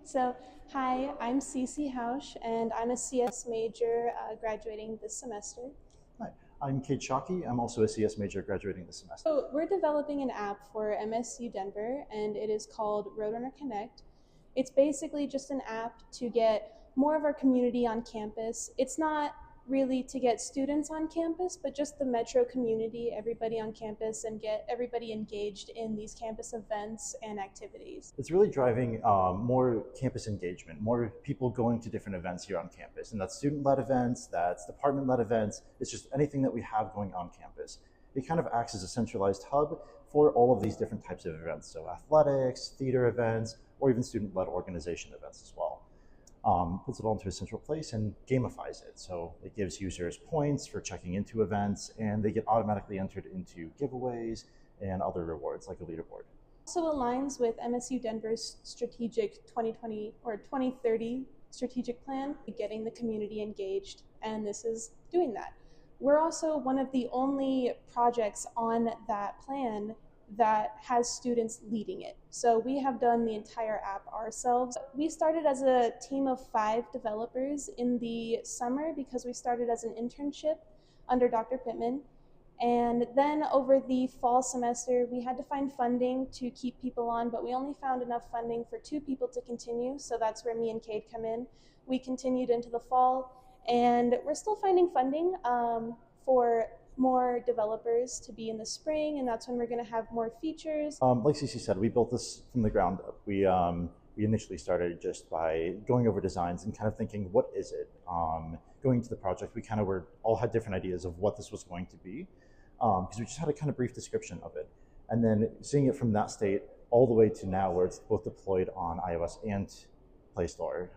So, hi, I'm Cece Housh, and I'm a CS major graduating this semester. Hi, I'm Kade Shockey. I'm also a CS major graduating this semester. So, we're developing an app for MSU Denver, and it is called Roadrunner Connect. It's basically just an app to get more of our community on campus. It's not really to get students on campus, but just the metro community, everybody on campus, and get everybody engaged in these campus events and activities. It's really driving more campus engagement, more people going to different events here on campus. And that's student-led events, that's department-led events. It's just anything that we have going on campus. It kind of acts as a centralized hub for all of these different types of events. So athletics, theater events, or even student-led organization events as well. Puts it all into a central place and gamifies it. So it gives users points for checking into events, and they get automatically entered into giveaways and other rewards like a leaderboard. Also aligns with MSU Denver's strategic 2020 or 2030 strategic plan, getting the community engaged, and this is doing that. We're also one of the only projects on that plan that has students leading it. So we have done the entire app ourselves. We started as a team of 5 developers in the summer because we started as an internship under Dr. Pittman. And then over the fall semester, we had to find funding to keep people on, but we only found enough funding for 2 people to continue. So that's where me and Kade come in. We continued into the fall, and we're still finding funding for more developers to be in the spring, and that's when we're going to have more features. Like Cece said, we built this from the ground up. We initially started just by going over designs and kind of thinking, what is it? Going into the project, we kind of all had different ideas of what this was going to be, because we just had a kind of brief description of it. And then seeing it from that state all the way to now where it's both deployed on iOS and Play Store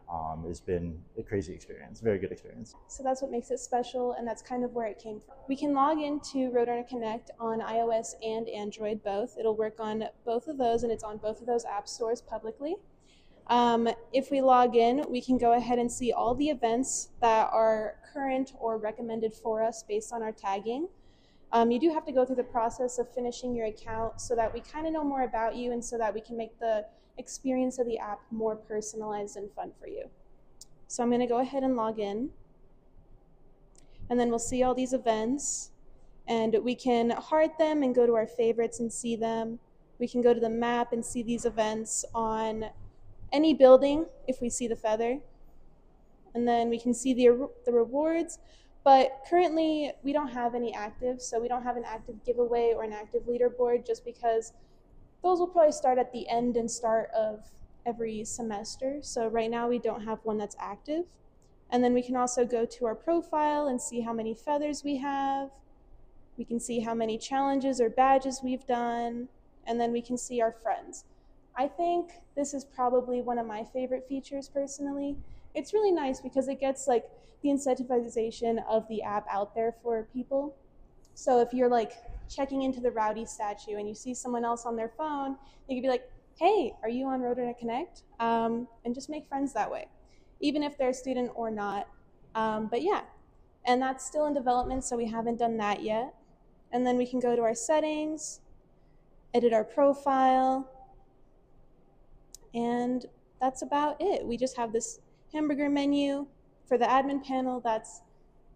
has been a crazy experience, very good experience. So that's what makes it special, and that's kind of where it came from. We can log into Roadrunner Connect on iOS and Android both. It'll work on both of those, and it's on both of those app stores publicly. If we log in, we can go ahead and see all the events that are current or recommended for us based on our tagging. You do have to go through the process of finishing your account so that we kind of know more about you and so that we can make the experience of the app more personalized and fun for you. So I'm going to go ahead and log in, and then we'll see all these events, and we can heart them and go to our favorites and see them. We can go to the map and see these events on any building if we see the feather, and then we can see the rewards. But currently we don't have any active, so we don't have an active giveaway or an active leaderboard, just because those will probably start at the end and start of every semester. So right now we don't have one that's active. And then we can also go to our profile and see how many feathers we have. We can see how many challenges or badges we've done. And then we can see our friends. I think this is probably one of my favorite features personally. It's really nice because it gets like the incentivization of the app out there for people. So if you're like checking into the Rowdy statue and you see someone else on their phone, you could be like, hey, are you on Roadrunner Connect? And just make friends that way, even if they're a student or not. But yeah, and that's still in development, so we haven't done that yet. And then we can go to our settings, edit our profile, and that's about it. We just have this hamburger menu for the admin panel that's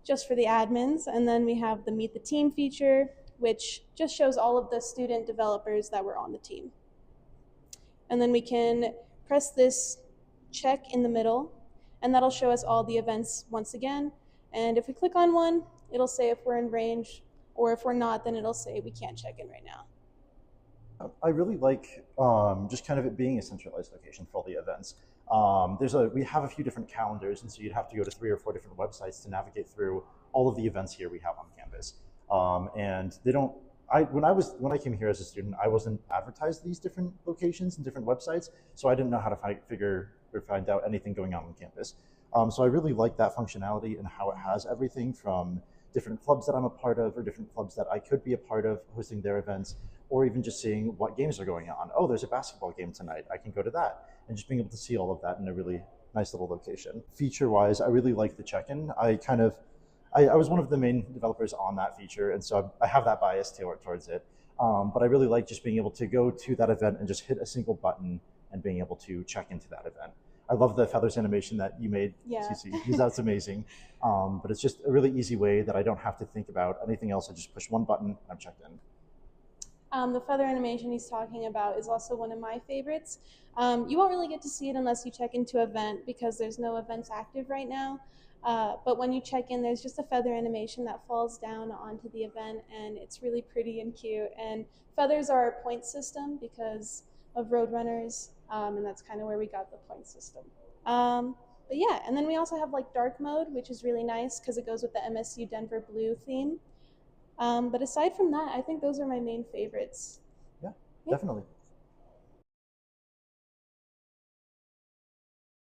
just for the admins, and then we have the Meet the Team feature, which just shows all of the student developers that were on the team. And then we can press this check in the middle, and that'll show us all the events once again. And if we click on one, it'll say if we're in range, or if we're not, then it'll say we can't check in right now. I really like just kind of it being a centralized location for all the events. We have a few different calendars, and so you'd have to go to 3 or 4 different websites to navigate through all of the events here we have on campus. And they don't. When I came here as a student, I wasn't advertised these different locations and different websites, so I didn't know how to find out anything going on campus. So I really like that functionality and how it has everything from different clubs that I'm a part of or different clubs that I could be a part of hosting their events, or even just seeing what games are going on. Oh, there's a basketball game tonight. I can go to that. And just being able to see all of that in a really nice little location. Feature-wise, I really like the check-in. I was one of the main developers on that feature, and so I have that bias towards it. But I really like just being able to go to that event and just hit a single button and being able to check into that event. I love the feathers animation that you made, Yeah. Cece, because that's amazing. But it's just a really easy way that I don't have to think about anything else. I just push one button and I'm checked in. The feather animation he's talking about is also one of my favorites. You won't really get to see it unless you check into event because there's no events active right now. But when you check in, there's just a feather animation that falls down onto the event, and it's really pretty and cute. And feathers are a point system because of Roadrunners, and that's kind of where we got the point system. But yeah, and then we also have like dark mode, which is really nice because it goes with the MSU Denver blue theme. But aside from that, I think those are my main favorites. Yeah, definitely.